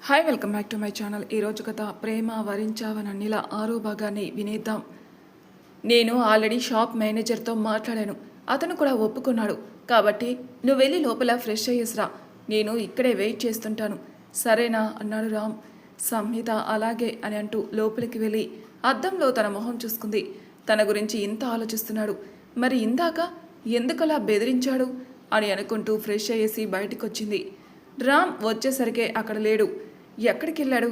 Hi welcome back to my channel. ఈరోజు కథ ప్రేమ వరించావనన్నిల 6వ భాగాన్ని వినేద్దాం. నేను ఆల్రెడీ షాప్ మేనేజర్తో మాట్లాడాను. అతను కూడా ఒప్పుకున్నాడు. కాబట్టి నువ్వు వెళ్ళి లోపల ఫ్రెష్ అయ్యేసిరా, నేను ఇక్కడే వెయిట్ చేస్తుంటాను, సరేనా అన్నాడు రామ్. సంహిత అలాగే అని అంటూ లోపలికి వెళ్ళి అద్దంలో తన మొహం చూసుకుంది. తన గురించి ఇంత ఆలోచిస్తున్నాడు, మరి ఇందాక ఎందుకలా బెదిరించాడు అని అనుకుంటూ ఫ్రెష్ అయ్యేసి బయటకు వచ్చింది. రామ్ వచ్చేసరికే అక్కడ లేడు. ఎక్కడికి వెళ్ళాడు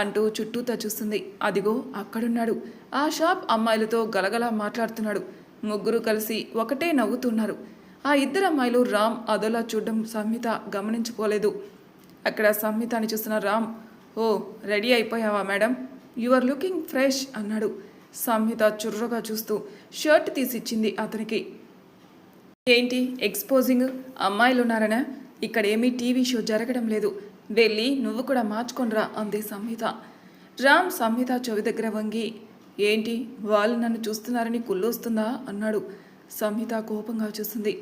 అంటూ చుట్టూతా చూస్తుంది. అదిగో అక్కడున్నాడు. ఆ షాప్ అమ్మాయిలతో గలగలా మాట్లాడుతున్నాడు. ముగ్గురు కలిసి ఒకటే నవ్వుతున్నారు. ఆ ఇద్దరు అమ్మాయిలు రామ్ అదోలా చూడడం సంహిత గమనించుకోలేదు. అక్కడ సంహితని చూస్తున్న రామ్, ఓ రెడీ అయిపోయావా madam, you are looking fresh అన్నాడు. సంహిత చుర్రగా చూస్తూ షర్ట్ తీసిచ్చింది అతనికి. ఏంటి ఎక్స్పోజింగ్, అమ్మాయిలున్నారనా? ఇక్కడేమీ టీవీ షో జరగడం లేదు, వెళ్ళి నువ్వు కూడా మార్చుకొనిరా అంది సంహిత. రామ్ సంహిత చెవి దగ్గర వంగి, ఏంటి వాళ్ళు నన్ను చూస్తున్నారని కుళ్ళొస్తుందా అన్నాడు. సంహిత కోపంగా చూస్తుంది.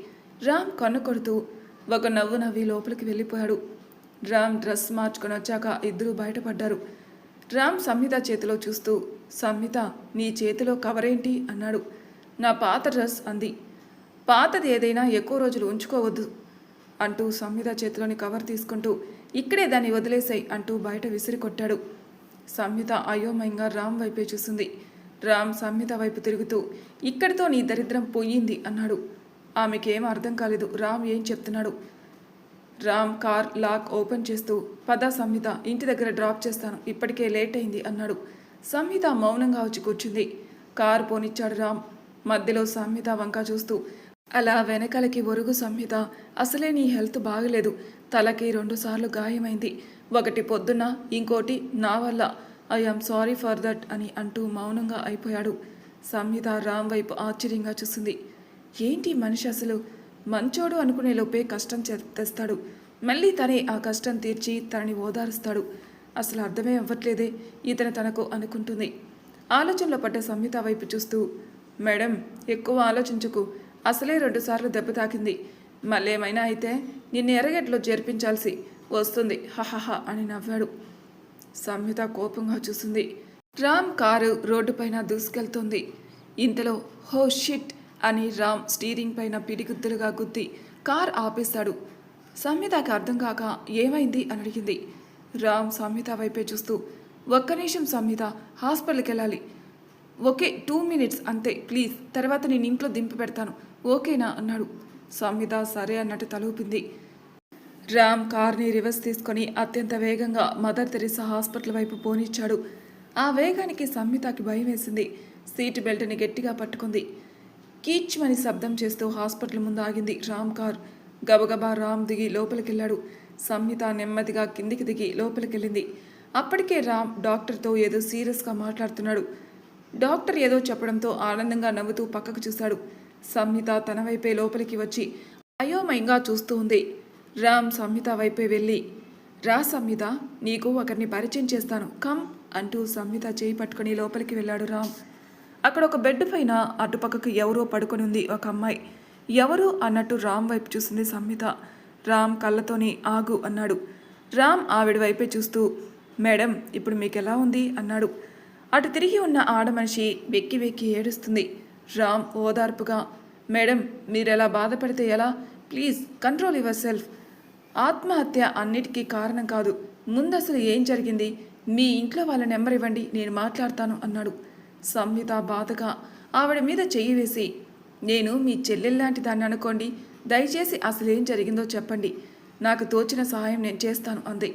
రామ్ కన్ను కొడుతూ ఒక నవ్వు నవ్వి లోపలికి వెళ్ళిపోయాడు. రామ్ డ్రెస్ మార్చుకొని వచ్చాక ఇద్దరూ బయటపడ్డారు. రామ్ సంహిత చేతిలో చూస్తూ, సంహిత నీ చేతిలో కవరేంటి అన్నాడు. నా పాత డ్రెస్ అంది. పాతది ఏదైనా ఎక్కువ రోజులు ఉంచుకోవద్దు అంటూ సంహిత చేతిలోని కవర్ తీసుకుంటూ, ఇక్కడే దాన్ని వదిలేసాయి అంటూ బయట విసిరి కొట్టాడు. సంహిత అయోమయంగా రామ్ వైపే చూసింది. రామ్ సంహిత వైపు తిరుగుతూ, ఇక్కడితో నీ దరిద్రం పోయింది అన్నాడు. ఆమెకేం అర్థం కాలేదు రామ్ ఏం చెప్తున్నాడు. రామ్ కార్ లాక్ ఓపెన్ చేస్తూ, పద సంహిత, ఇంటి దగ్గర డ్రాప్ చేస్తాను, ఇప్పటికే లేట్ అయింది అన్నాడు. సంహిత మౌనంగా వచ్చి కూర్చుంది. కారు పోనిచ్చాడు రామ్. మధ్యలో సంహిత వంక చూస్తూ, అలా వెనకలకి ఒరుగు సంహిత, అసలే నీ హెల్త్ బాగలేదు, తలకి 2 సార్లు గాయమైంది, ఒకటి పొద్దున్న, ఇంకోటి నా వల్ల, I am sorry for that అని అంటూ మౌనంగా అయిపోయాడు. సంహిత రామ్ వైపు ఆశ్చర్యంగా చూసింది. ఏంటి మనిషి అసలు, మంచోడు అనుకునే లోపే కష్టం తెస్తాడు, మళ్ళీ తనే ఆ కష్టం తీర్చి తనని ఓదారుస్తాడు, అసలు అర్థమే అవ్వట్లేదే ఇతను తనకు అనుకుంటుంది. ఆలోచనలో పడ్డ సంహిత వైపు చూస్తూ, మేడం ఎక్కువ ఆలోచించకు, అసలే 2 సార్లు దెబ్బ తాకింది, మళ్ళేమైనా అయితే నిన్ను ఎర్రగడ్డలో చేర్పించాల్సి వస్తుంది, హహహ అని నవ్వాడు. సంహిత కోపంగా చూసింది. రామ్ కారు రోడ్డుపైన దూసుకెళ్తుంది. ఇంతలో హో షిట్ అని రామ్ స్టీరింగ్ పైన పిడిగుద్దులుగా గుద్ది కార్ ఆపేశాడు. సంహితకి అర్థం కాక ఏమైంది అని అడిగింది. రామ్ సంహిత వైపే చూస్తూ, ఒక్క నిమిషం సంహిత, హాస్పిటల్కి వెళ్ళాలి, ఓకే 2 మినిట్స్ అంతే ప్లీజ్, తర్వాత నేను ఇంట్లో దింపి పెడతాను, ఓకేనా అన్నాడు. సంహిత సరే అన్నట్టు తలూపింది. రామ్ కార్ని రివర్స్ తీసుకొని అత్యంత వేగంగా మదర్ తెరిసా హాస్పిటల్ వైపు పోనిచ్చాడు. ఆ వేగానికి సంహితకి భయం వేసింది. సీట్ బెల్ట్ని గట్టిగా పట్టుకుంది. కీచ్మని శబ్దం చేస్తూ హాస్పిటల్ ముందు ఆగింది రామ్ కార్. గబగబా రామ్ దిగి లోపలికెళ్ళాడు. సంహిత నెమ్మదిగా కిందికి దిగి లోపలికెళ్ళింది. అప్పటికే రామ్ డాక్టర్తో ఏదో సీరియస్గా మాట్లాడుతున్నాడు. డాక్టర్ ఏదో చెప్పడంతో ఆనందంగా నవ్వుతూ పక్కకు చూశాడు. సంహిత తన వైపే లోపలికి వచ్చి అయోమయంగా చూస్తూ ఉంది. రామ్ సంహిత వైపే వెళ్ళి, రా సంహిత, నీకు ఒకరిని పరిచయం చేస్తాను, కమ్ అంటూ సంహిత చేయి పట్టుకుని లోపలికి వెళ్ళాడు రామ్. అక్కడ ఒక బెడ్ పైన అటుపక్కకు ఎవరో పడుకొని ఉంది ఒక అమ్మాయి. ఎవరు అన్నట్టు రామ్ వైపు చూసింది సంహిత. రామ్ కళ్ళతోని ఆగు అన్నాడు. రామ్ ఆవిడ వైపే చూస్తూ, మేడం ఇప్పుడు మీకు ఎలా ఉంది అన్నాడు. అటు తిరిగి ఉన్న ఆడమనిషి వెక్కి వెక్కి ఏడుస్తుంది. రామ్ ఓదార్పుగా, మేడం మీరెలా బాధపడితే ఎలా, ప్లీజ్ కంట్రోల్ యువర్ సెల్ఫ్, ఆత్మహత్య అన్నిటికీ కారణం కాదు, ముందు అసలు ఏం జరిగింది, మీ ఇంట్లో వాళ్ళ నెంబర్ ఇవ్వండి, నేను మాట్లాడతాను అన్నాడు. సంహిత బాధగా ఆవిడ మీద చెయ్యి వేసి, నేను మీ చెల్లెల్లాంటి దాన్ని అనుకోండి, దయచేసి అసలు ఏం జరిగిందో చెప్పండి, నాకు తోచిన సహాయం నేను చేస్తాను అంది.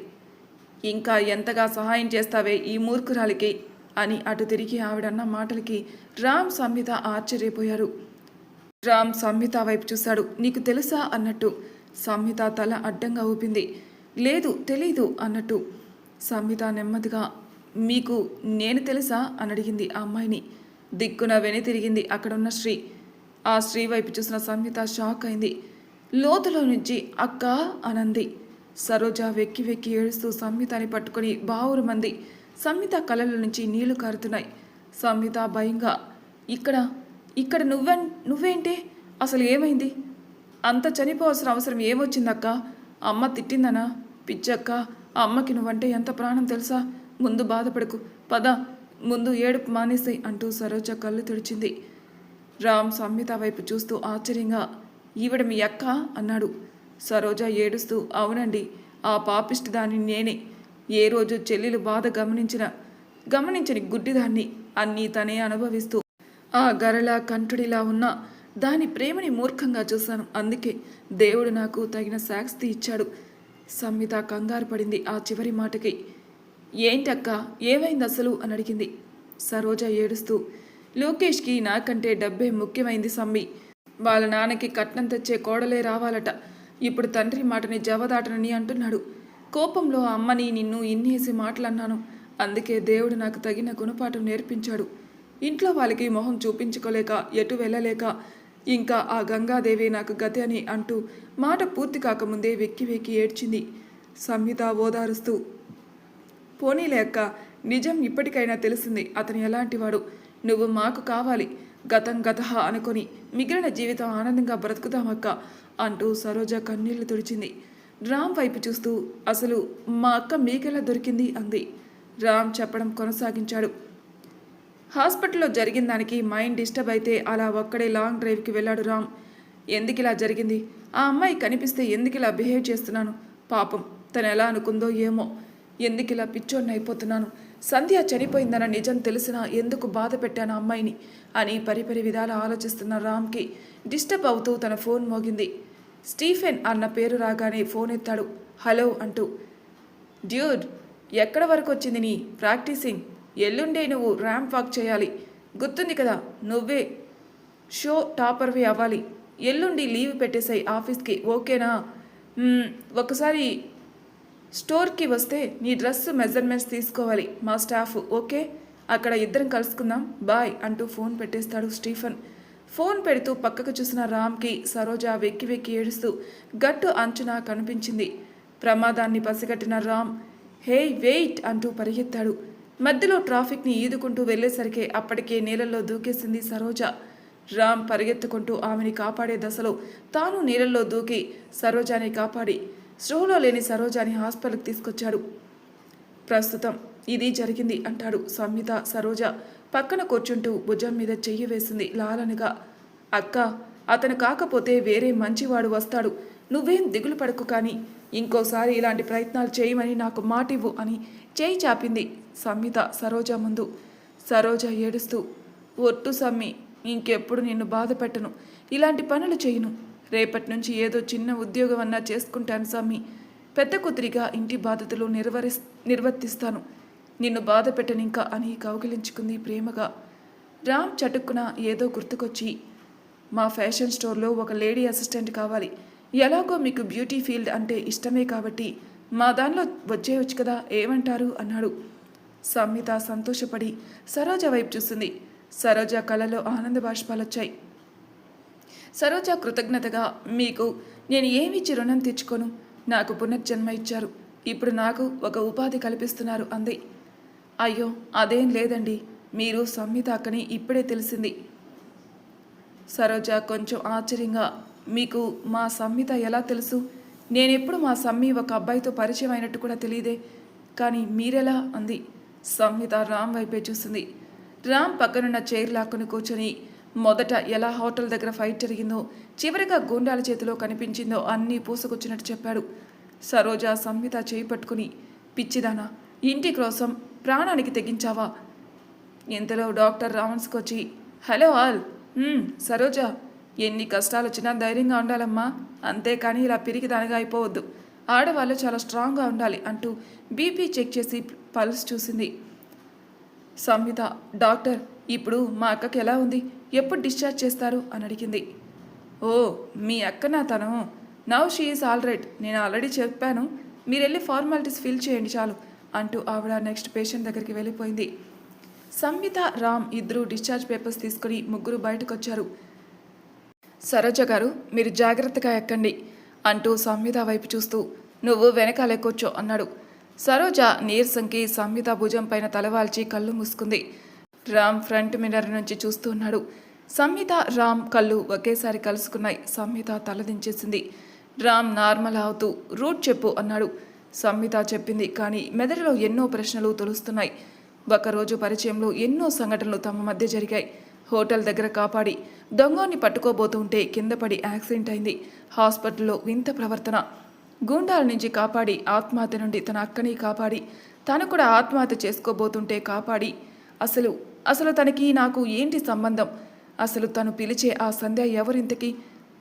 ఇంకా ఎంతగా సహాయం చేస్తావే ఈ మూర్ఖురాలికి అని అటు తిరిగి ఆవిడన్న మాటలకి రామ్ సంహిత ఆశ్చర్యపోయారు. రామ్ సంహిత వైపు చూశాడు. నీకు తెలుసా అన్నట్టు. సంహిత తల అడ్డంగా ఊపింది. లేదు తెలీదు అన్నట్టు. సంహిత నెమ్మదిగా, మీకు నేను తెలుసా అని అడిగింది ఆ అమ్మాయిని. దిక్కున వెనుతిరిగింది అక్కడున్న శ్రీ. ఆ శ్రీ వైపు చూసిన సంహిత షాక్ అయింది. లోతులో నుంచి అక్క అనంది. సరోజ వెక్కి వెక్కి ఏడుస్తూ సంహితని పట్టుకుని బావురు మంది. సంహిత కళ్ళల నుంచి నీళ్లు కారుతున్నాయి. సంహిత భయంగా, ఇక్కడ నువ్వేంటే, అసలు ఏమైంది, అంత చనిపోవాల్సిన అవసరం ఏమొచ్చిందక్క, అమ్మ తిట్టిందనా, పిచ్చక్క, అమ్మకి నువ్వంటే ఎంత ప్రాణం తెలుసా? ముందు బాధపడకు, పద, ముందు ఏడుపు మానేసాయి అంటూ సరోజ కళ్ళు తుడిచింది. రామ్ సంహిత వైపు చూస్తూ ఆశ్చర్యంగా, ఈవిడ మీ అక్క అన్నాడు. సరోజ ఏడుస్తూ, అవునండి, ఆ పాపిష్టి దాన్ని నేనే. ఏ రోజు చెల్లెలు బాధ గమనించని గుడ్డిదాన్ని. అన్నీ తనే అనుభవిస్తూ ఆ గరళ కంఠుడిలా ఉన్న దాని ప్రేమని మూర్ఖంగా చూశాను. అందుకే దేవుడు నాకు తగిన శాస్తి ఇచ్చాడు. సంహిత కంగారు పడింది ఆ చివరి మాటకి. ఏంటక్క, ఏమైంది అసలు అని అడిగింది. సరోజ ఏడుస్తూ, లోకేష్కి నాకంటే డబ్బే ముఖ్యమైంది సమ్మి. వాళ్ళ నాన్నకి కట్నం తెచ్చే కోడలే రావాలట. ఇప్పుడు తండ్రి మాటని జవదాటనని అంటున్నాడు. కోపంలో అమ్మని నిన్ను ఇన్నేసి మాటలన్నాను. అందుకే దేవుడు నాకు తగిన గుణపాఠం నేర్పించాడు. ఇంట్లో వాళ్ళకి మొహం చూపించుకోలేక ఎటు వెళ్ళలేక ఇంకా ఆ గంగాదేవి నాకు గతి అని అంటూ మాట పూర్తి కాకముందే వెక్కి వెక్కి ఏడ్చింది. సంహిత ఓదారుస్తూ, పోనీలే అక్క, నిజం ఇప్పటికైనా తెలిసింది అతను ఎలాంటివాడు. నువ్వు మాకు కావాలి. గతం గతహ అనుకొని మిగిలిన జీవితం ఆనందంగా బ్రతుకుతామక్క అంటూ సరోజ కన్నీళ్లు తుడిచింది. రామ్ వైపు చూస్తూ, అసలు మా అక్క మీకెలా దొరికింది అంది. రామ్ చెప్పడం కొనసాగించాడు. హాస్పిటల్లో జరిగిన దానికి మైండ్ డిస్టర్బ్ అయితే అలా ఒక్కడే లాంగ్ డ్రైవ్కి వెళ్ళాడు రామ్. ఎందుకు ఇలా జరిగింది? ఆ అమ్మాయి కనిపిస్తే ఎందుకు ఇలా బిహేవ్ చేస్తున్నాను? పాపం తను ఎలా అనుకుందో ఏమో. ఎందుకు ఇలా పిచ్చోడిని అయిపోతున్నాను? సంధ్య చనిపోయిందన్న నిజం తెలిసినా ఎందుకు బాధ పెట్టాను అమ్మాయిని అని పరిపరి విధాలు ఆలోచిస్తున్న రామ్కి డిస్టర్బ్ అవుతూ తన ఫోన్ మోగింది. స్టీఫెన్ అన్న పేరు రాగానే ఫోన్ ఎత్తాడు. హలో అంటూ. డ్యూడ్, ఎక్కడ వరకు వచ్చింది నీ ప్రాక్టీసింగ్? ఎల్లుండే నువ్వు ర్యాంప్ వాక్ చేయాలి, గుర్తుంది కదా? నువ్వే షో టాపర్వి అవ్వాలి. ఎల్లుండి లీవ్ పెట్టేసాయి ఆఫీస్కి, ఓకేనా? ఒకసారి స్టోర్కి వస్తే నీ డ్రెస్ మెజర్మెంట్స్ తీసుకోవాలి మా స్టాఫ్, ఓకే? అక్కడ ఇద్దరం కలుసుకుందాం, బాయ్ అంటూ ఫోన్ పెట్టేస్తాడు స్టీఫెన్. ఫోన్ పెడుతూ పక్కకు చూసిన రామ్కి సరోజ వెక్కి వెక్కి ఏడుస్తూ గట్టు అంచున కనిపించింది. ప్రమాదాన్ని పసిగట్టిన రామ్, హే వెయిట్ అంటూ పరిగెత్తాడు. మధ్యలో ట్రాఫిక్ని ఈదుకుంటూ వెళ్లేసరికి అప్పటికే నీళ్ళల్లో దూకేసింది సరోజ. రామ్ పరిగెత్తుకుంటూ ఆమెని కాపాడే దశలో తాను నీళ్ళల్లో దూకి సరోజాని కాపాడి స్పృహలో లేని సరోజాని హాస్పిటల్కి తీసుకొచ్చాడు. ప్రస్తుతం ఇది జరిగింది అంటాడు. సంహిత సరోజ పక్కన కూర్చుంటూ భుజం మీద చెయ్యి వేసింది లాలనగా. అక్క, అతను కాకపోతే వేరే మంచివాడు వస్తాడు. నువ్వేం దిగులు పడకు, కానీ ఇంకోసారి ఇలాంటి ప్రయత్నాలు చేయమని నాకు మాటివ్వు అని చేయి చాపింది సంహిత సరోజ ముందు. సరోజ ఏడుస్తూ, ఒట్టు సమ్మి, ఇంకెప్పుడు నిన్ను బాధ పెట్టను, ఇలాంటి పనులు చేయను. రేపటి నుంచి ఏదో చిన్న ఉద్యోగం అన్నా చేసుకుంటాను సమ్మి. పెద్ద కూతురిగా ఇంటి బాధ్యతలు నిర్వర్తిస్తాను. నిన్ను బాధ పెట్టనింకా అని కౌగిలించుకుంది ప్రేమగా. రామ్ చటుక్కున ఏదో గుర్తుకొచ్చి, మా ఫ్యాషన్ స్టోర్లో ఒక లేడీ అసిస్టెంట్ కావాలి. ఎలాగో మీకు బ్యూటీ ఫీల్డ్ అంటే ఇష్టమే కాబట్టి మా దానిలో వచ్చేయచ్చు కదా, ఏమంటారు అన్నాడు. సంహిత సంతోషపడి సరోజ వైపు చూసింది. సరోజ కళ్ళలో ఆనంద బాష్పాలొచ్చాయి. సరోజ కృతజ్ఞతగా, మీకు నేను ఏమిచ్చి రుణం తెచ్చుకోను, నాకు పునర్జన్మ ఇచ్చారు, ఇప్పుడు నాకు ఒక ఉపాధి కల్పిస్తున్నారు అంది. అయ్యో అదేం లేదండి, మీరు సంహిత అక్కని ఇప్పుడే తెలిసింది. సరోజ కొంచెం ఆశ్చర్యంగా, మీకు మా సంహిత ఎలా తెలుసు? నేనెప్పుడు మా సమ్మి ఒక అబ్బాయితో పరిచయం అయినట్టు కూడా తెలియదే, కానీ మీరెలా అంది. సంహిత రామ్ వైపే చూసింది. రామ్ పక్కనున్న చైర్ లాక్కుని కూర్చొని మొదట ఎలా హోటల్ దగ్గర ఫైట్ జరిగిందో, చివరిగా గూండాల చేతిలో కనిపించిందో అన్నీ పూసుకొచ్చినట్టు చెప్పాడు. సరోజ సంహిత చేయి పట్టుకుని, పిచ్చిదానా, ఇంటి కోసం ప్రాణానికి తెగించావా? ఇంతలో డాక్టర్ రావణ్స్కొచ్చి, హలో ఆల్, సరోజ, ఎన్ని కష్టాలు వచ్చినా ధైర్యంగా ఉండాలమ్మా, అంతేకాని ఇలా పిరికిదానిగా అయిపోవద్దు. ఆడవాళ్ళు చాలా స్ట్రాంగ్గా ఉండాలి అంటూ బీపీ చెక్ చేసి పల్స్ చూసింది. సంహిత, డాక్టర్, ఇప్పుడు మా అక్కకి ఎలా ఉంది, ఎప్పుడు డిశ్చార్జ్ చేస్తారు అని అడిగింది. ఓ, మీ అక్కనా తను? Now she is all right, నేను ఆల్రెడీ చెప్పాను, మీరు వెళ్ళి ఫార్మాలిటీస్ ఫిల్ చేయండి చాలు అంటూ ఆవిడ నెక్స్ట్ పేషెంట్ దగ్గరికి వెళ్ళిపోయింది. సంహిత, రామ్ ఇద్దరు డిశ్చార్జ్ పేపర్స్ తీసుకుని ముగ్గురు బయటకు వచ్చారు. సరోజ గారు, మీరు జాగ్రత్తగా ఎక్కండి అంటూ సంహిత వైపు చూస్తూ, నువ్వు వెనకాలే కూర్చో అన్నాడు. సరోజ నీరసంకి సంహిత భుజం పైన తలవాల్చి కళ్ళు మూసుకుంది. రామ్ ఫ్రంట్ మిర్రర్ నుంచి చూస్తూ ఉన్నాడు. సంహిత, రామ్ కళ్ళు ఒకేసారి కలుసుకున్నాయి. సంహిత తలదించేసింది. రామ్ నార్మల్ అవుతూ, రూట్ చెప్పు అన్నాడు. సంహిత చెప్పింది. కానీ మెదడులో ఎన్నో ప్రశ్నలు తొలుస్తున్నాయి. ఒకరోజు పరిచయంలో ఎన్నో సంఘటనలు తమ మధ్య జరిగాయి. హోటల్ దగ్గర కాపాడి దొంగని పట్టుకోబోతుంటే కింద పడి యాక్సిడెంట్ అయింది. హాస్పిటల్లో వింత ప్రవర్తన. గూండాల నుంచి కాపాడి ఆత్మహత్య నుండి తన అక్కని కాపాడి తను కూడా ఆత్మహత్య చేసుకోబోతుంటే కాపాడి అసలు తనకి నాకు ఏంటి సంబంధం? అసలు తను పిలిచే ఆ సంధ్య ఎవరింతకి?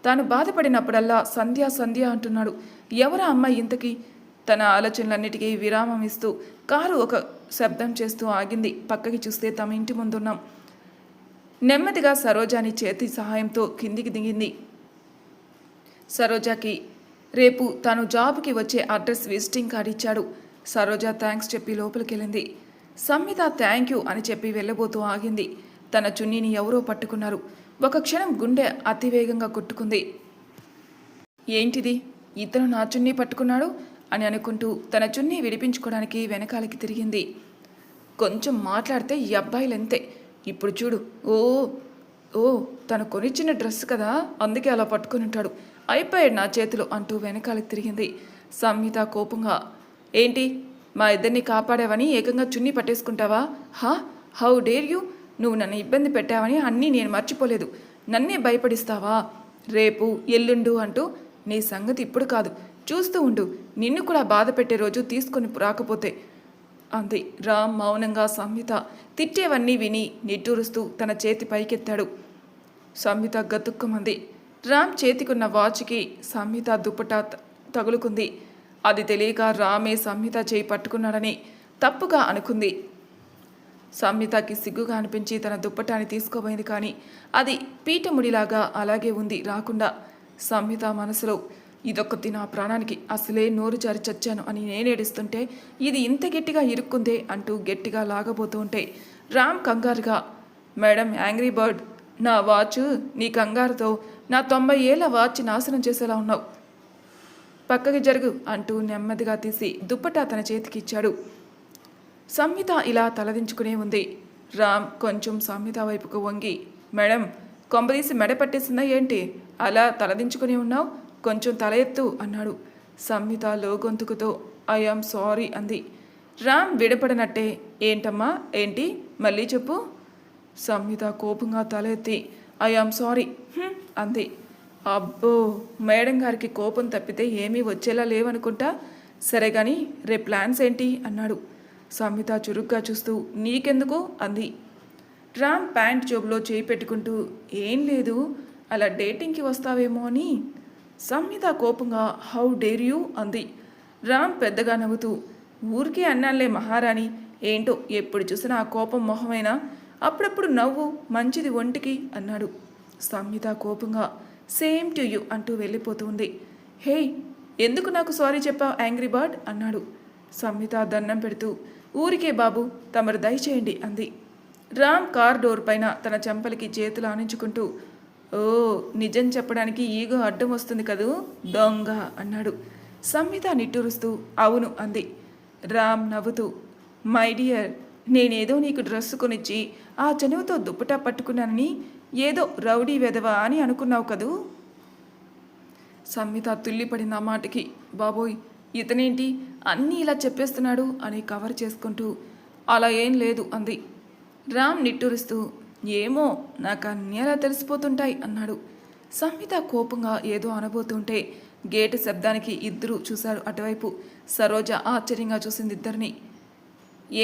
తాను బాధపడినప్పుడల్లా సంధ్య సంధ్య అంటున్నాడు. ఎవరా అమ్మాయి ఇంతకి? తన ఆలోచనలన్నిటికీ విరామం ఇస్తూ కారు ఒక శబ్దం చేస్తూ ఆగింది. పక్కకి చూస్తే తమ ఇంటి ముందున్నాం. నెమ్మదిగా సరోజాని చేతి సహాయంతో కిందికి దిగింది. సరోజాకి రేపు తను జాబ్కి వచ్చే అడ్రస్ విజిటింగ్ కార్డ్ ఇచ్చాడు. సరోజ థ్యాంక్స్ చెప్పి లోపలికి వెళ్ళింది. సంహిత థ్యాంక్ యూ అని చెప్పి వెళ్ళబోతూ ఆగింది. తన చున్నీని ఎవరో పట్టుకున్నారు. ఒక క్షణం గుండె అతివేగంగా కొట్టుకుంది. ఏంటిది, ఇతను నా చున్నీ పట్టుకున్నాడు అని అనుకుంటూ తన చున్నీ విడిపించుకోవడానికి వెనకాలకి తిరిగింది. కొంచెం మాట్లాడితే ఈ అబ్బాయిలంతే. ఇప్పుడు చూడు, ఓ ఓ తను కొనిచ్చిన డ్రెస్ కదా, అందుకే అలా పట్టుకుని ఉంటాడు, అయిపోయాడు నా చేతిలో అంటూ వెనకాలకి తిరిగింది. సంహిత కోపంగా, ఏంటి మా ఇద్దరిని కాపాడావని ఏకంగా చున్నీ పట్టేసుకుంటావా? How dare you? నువ్వు నన్ను ఇబ్బంది పెట్టావని అన్నీ నేను మర్చిపోలేదు. నన్నే భయపడిస్తావా? రేపు ఎల్లుండు అంటూ నీ సంగతి ఇప్పుడు కాదు, చూస్తూ ఉండు. నిన్ను కూడా బాధ పెట్టే రోజు తీసుకొని రాకపోతే అంది. రామ్ మౌనంగా సంహిత తిట్టేవన్నీ విని నిట్టూరుస్తూ తన చేతి పైకెత్తాడు. సంహిత గతుక్కుమంది. రామ్ చేతికున్న వాచ్కి సంహిత దుప్పటా తగులుకుంది. అది తెలియక రామే సంహిత చేయి పట్టుకున్నాడని తప్పుగా అనుకుంది. సంహితకి సిగ్గుగా అనిపించి తన దుప్పటాన్ని తీసుకోబోయింది. కానీ అది పీఠముడిలాగా అలాగే ఉంది, రాకుండా. సంహిత మనసులో, ఇదొక్కటి నా ప్రాణానికి, అసలే నోరు జారి చచ్చాను అని నేనేడుస్తుంటే ఇది ఇంత గట్టిగా ఇరుక్కుందే అంటూ గట్టిగా లాగబోతూ ఉంటే రామ్ కంగారుగా, మేడం యాంగ్రీ బర్డ్, నా వాచ్ నీ కంగారుతో నా 90 ఏళ్ల వాచ్ నాశనం చేసేలా ఉన్నావు, పక్కకి జరుగు అంటూ నెమ్మదిగా తీసి దుప్పటా తన చేతికి ఇచ్చాడు. సంహిత ఇలా తలదించుకునే ఉంది. రామ్ కొంచెం సంహిత వైపుకు వంగి, మేడం కొంపదీసి మెడ పట్టేసిందా ఏంటి, అలా తలదించుకుని ఉన్నావు, కొంచెం తల ఎత్తు అన్నాడు. సంహిత లోగొంతుకుతో ఐఆమ్ సారీ అంది. రామ్ విడపడనట్టే, ఏంటమ్మా ఏంటి, మళ్ళీ చెప్పు. సంహిత కోపంగా తల ఎత్తి ఐఆమ్ సారీ అంది. అబ్బో, మేడం గారికి కోపం తప్పితే ఏమీ వచ్చేలా లేవనుకుంటా. సరే కానీ రేపు ప్లాన్స్ ఏంటి అన్నాడు. సంహిత చురుగ్గా చూస్తూ నీకెందుకు అంది. రామ్ ప్యాంట్ జోబులో చేయి పెట్టుకుంటూ ఏం లేదు, అలా డేటింగ్కి వస్తావేమో అని. సంహిత కోపంగా హౌ డేర్ యూ అంది. రామ్ పెద్దగా నవ్వుతూ ఊరికే అన్నానులే మహారాణి, ఏంటో ఎప్పుడు చూసినా ఆ కోపం మొహమైనా, అప్పుడప్పుడు నవ్వు మంచిది ఒంటికి అన్నాడు. సంహిత కోపంగా సేమ్ టు యూ అంటూ వెళ్ళిపోతుంది. హే, ఎందుకు నాకు సారీ చెప్పావు యాంగ్రీ బర్డ్ అన్నాడు. సంహిత దండం పెడుతూ ఊరికే బాబు, తమరు దయచేయండి అంది. రామ్ కార్ డోర్ పైన తన చెంపలకి చేతులు ఆనించుకుంటూ ఓ, నిజం చెప్పడానికి ఈగో అడ్డం వస్తుంది కదూ దొంగ అన్నాడు. సంహిత నిట్టూరుస్తూ అవును అంది. రామ్ నవ్వుతూ మై డియర్, నేనేదో నీకు డ్రెస్సు కొనిచ్చి ఆ చనువుతో దుప్పటా పట్టుకున్నానని ఏదో రౌడీ వెధవా అని అనుకున్నావు కదూ. సంహిత తుల్లిపడిన మాటకి, బాబోయ్ ఇతనేంటి అన్నీ ఇలా చెప్పేస్తున్నాడు అని కవర్ చేసుకుంటూ అలా ఏం లేదు అంది. రామ్ నిట్టూరుస్తూ ఏమో నాకు అన్నీ అలా తెలిసిపోతుంటాయి అన్నాడు. సంహిత కోపంగా ఏదో అనబోతుంటే గేటు శబ్దానికి ఇద్దరు చూశారు అటువైపు. సరోజ ఆశ్చర్యంగా చూసింది ఇద్దరిని.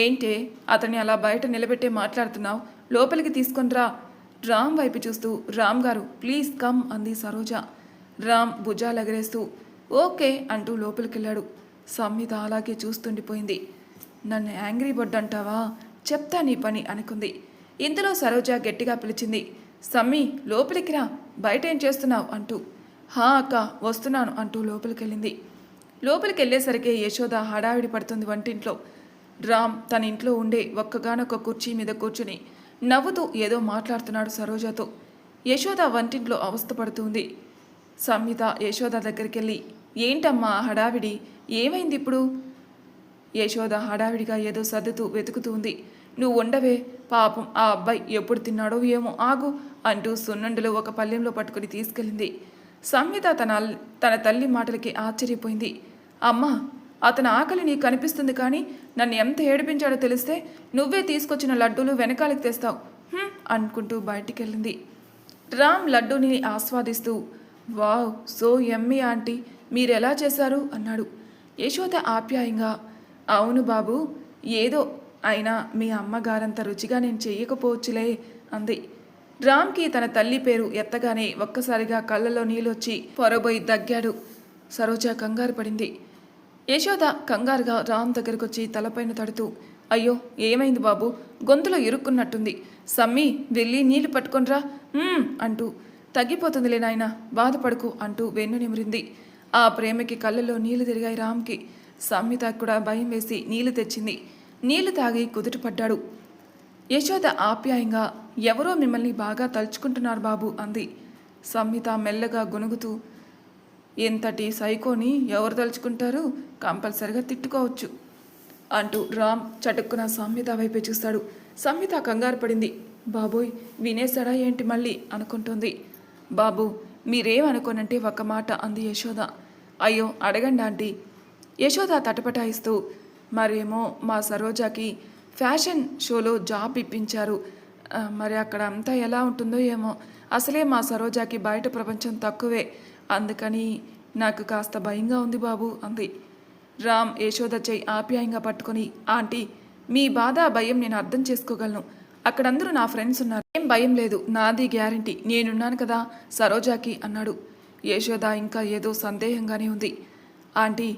ఏంటే అతన్ని అలా బయట నిలబెట్టే మాట్లాడుతున్నావు, లోపలికి తీసుకొనిరా. రామ్ వైపు చూస్తూ రామ్ గారు ప్లీజ్ కమ్ అంది సరోజ. రామ్ భుజాలు ఎగరేస్తూ ఓకే అంటూ లోపలికెళ్ళాడు. సంహిత అలాగే చూస్తుండిపోయింది. నన్ను యాంగ్రీ బర్డ్ అంటావా, చెప్తా నీ పని అనుకుంది. ఇంతలో సరోజ గట్టిగా పిలిచింది, సమ్మీ లోపలికి రా, బయట ఏం చేస్తున్నావు అంటూ. హా అక్క వస్తున్నాను అంటూ లోపలికెళ్ళింది. లోపలికెళ్ళేసరికి యశోద హడావిడి పడుతుంది వంటింట్లో. రామ్ తన ఇంట్లో ఉండే ఒక్కగానొక్క కుర్చీ మీద కూర్చుని నవ్వుతూ ఏదో మాట్లాడుతున్నాడు సరోజతో. యశోద వంటింట్లో అవస్థపడుతుంది. సంహిత యశోద దగ్గరికి వెళ్ళి ఏంటమ్మా హడావిడి, ఏమైంది ఇప్పుడు? యశోద హడావిడిగా ఏదో సర్దుతూ వెతుకుతూ ఉంది. నువ్వు ఉండవే, పాపం ఆ అబ్బాయి ఎప్పుడు తిన్నాడో ఏమో, ఆగు అంటూ సున్నుండలు ఒక పళ్ళెంలో పట్టుకుని తీసుకెళ్ళింది. సంహిత తన తల్లి మాటలకి ఆశ్చర్యపోయింది. అమ్మా అతని ఆకలి నీకు కనిపిస్తుంది కానీ నన్ను ఎంత ఏడిపించాడో తెలిస్తే నువ్వే తీసుకొచ్చిన లడ్డూలు వెనకాలకి తెస్తావు అనుకుంటూ బయటికి వెళ్ళింది. రామ్ లడ్డూని ఆస్వాదిస్తూ వావ్ సో యమ్మీ ఆంటీ, మీరెలా చేశారు అన్నాడు. యశోద ఆప్యాయంగా అవును బాబు, ఏదో అయినా మీ అమ్మగారంత రుచిగా నేను చెయ్యకపోవచ్చులే అంది. రామ్కి తన తల్లి పేరు ఎత్తగానే ఒక్కసారిగా కళ్ళలో నీళ్ళొచ్చి పొరబోయి దగ్గాడు. సరోజ కంగారు పడింది. యశోద కంగారుగా రామ్ దగ్గరకొచ్చి తలపైన తడుతూ అయ్యో ఏమైంది బాబు, గొంతులో ఇరుక్కున్నట్టుంది, సమ్మి వెళ్ళి నీళ్లు పట్టుకొనిరా అంటూ తగ్గిపోతుందిలే నాయన, బాధపడుకు అంటూ వెన్ను నిమిరింది. ఆ ప్రేమకి కళ్ళల్లో నీళ్లు తిరిగాయి రామ్కి. సమ్మిత కూడా భయం వేసి నీళ్లు తెచ్చింది. నీళ్లు తాగి కుదుటపడ్డాడు. యశోద ఆప్యాయంగా ఎవరో మిమ్మల్ని బాగా తలుచుకుంటున్నారు బాబు అంది. సమ్మిత మెల్లగా గొనుగుతూ ఎంతటి సైకోని ఎవరు తలుచుకుంటారు, కంపల్సరిగా తిట్టుకోవచ్చు అంటూ రామ్ చటుక్కున సమ్మిత వైపే చూస్తాడు. సమ్మిత కంగారు పడింది. బాబోయ్ వినేశాడా ఏంటి మళ్ళీ అనుకుంటుంది. బాబు మీరేమనుకోనంటే ఒక మాట అంది యశోద. అయ్యో అడగండి ఆంటీ. యశోద తటపటాయిస్తూ మరేమో మా సరోజాకి ఫ్యాషన్ షోలో జాబ్ ఇప్పించారు, మరి అక్కడ అంతా ఎలా ఉంటుందో ఏమో, అసలే మా సరోజాకి బయట ప్రపంచం తక్కువే, అందుకని నాకు కాస్త భయంగా ఉంది బాబు అంది. రామ్ యశోద చెయ్యి ఆప్యాయంగా పట్టుకొని ఆంటీ మీ బాధ భయం నేను అర్థం చేసుకోగలను, అక్కడందరూ నా ఫ్రెండ్స్ ఉన్నారు, ఏం భయం లేదు, నాది గ్యారంటీ, నేనున్నాను కదా సరోజాకి అన్నాడు. యశోద ఇంకా ఏదో సందేహంగానే ఉంది. ఆంటీ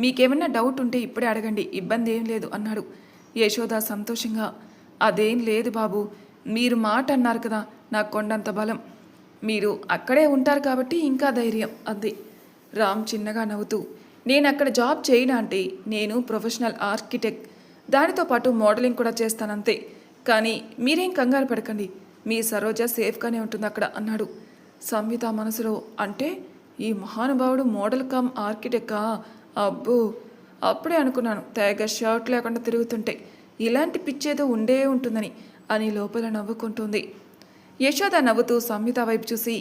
మీకేమన్నా డౌట్ ఉంటే ఇప్పుడే అడగండి, ఇబ్బంది ఏం లేదు అన్నాడు. యశోద సంతోషంగా అదేం లేదు బాబు, మీరు మాట అన్నారు కదా, నాకు కొండంత బలం, మీరు అక్కడే ఉంటారు కాబట్టి ఇంకా ధైర్యం అంది. రామ్ చిన్నగా నవ్వుతూ నేను అక్కడ జాబ్ చేయను ఆంటీ, నేను ప్రొఫెషనల్ ఆర్కిటెక్ట్, దానితో పాటు మోడలింగ్ కూడా చేస్తానంతే, కానీ మీరేం కంగారు పడకండి, మీ సరోజ సేఫ్గానే ఉంటుంది అక్కడ అన్నాడు. సంహిత మనసులో అంటే ఈ మహానుభావుడు మోడల్ కమ్ ఆర్కిటెక్టా, అబ్బో అప్పుడే అనుకున్నాను తెగ షర్ట్ లేకుండా తిరుగుతుంటే ఇలాంటి పిచ్చేదో ఉండే ఉంటుందని అని లోపల నవ్వుకుంటుంది. యశోద నవ్వుతూ సంహిత వైపు చూసి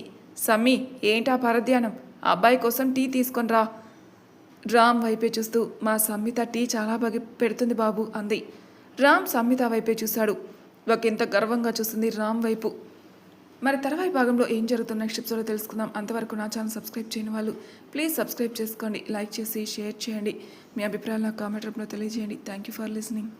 సమ్మి ఏంటా పరధ్యానం, అబ్బాయి కోసం టీ తీసుకొని రా. రామ్ వైపే చూస్తూ మా సంహిత టీ చాలా బాగా పెడుతుంది బాబు అంది. రామ్ సంహిత వైపే చూశాడు. ఒకంత గర్వంగా చూస్తుంది రామ్ వైపు. మరి తర్వాయి భాగంలో ఏం జరుగుతున్న నెక్స్ట్ ఎపిసోడ్లో తెలుసుకుందాం. అంతవరకు నా ఛానల్ సబ్స్క్రైబ్ చేయని వాళ్ళు ప్లీజ్ సబ్స్క్రైబ్ చేసుకోండి, లైక్ చేసి షేర్ చేయండి, మీ అభిప్రాయాలు నాకు కామెంట్ రూపంలో తెలియజేయండి. Thank you for listening.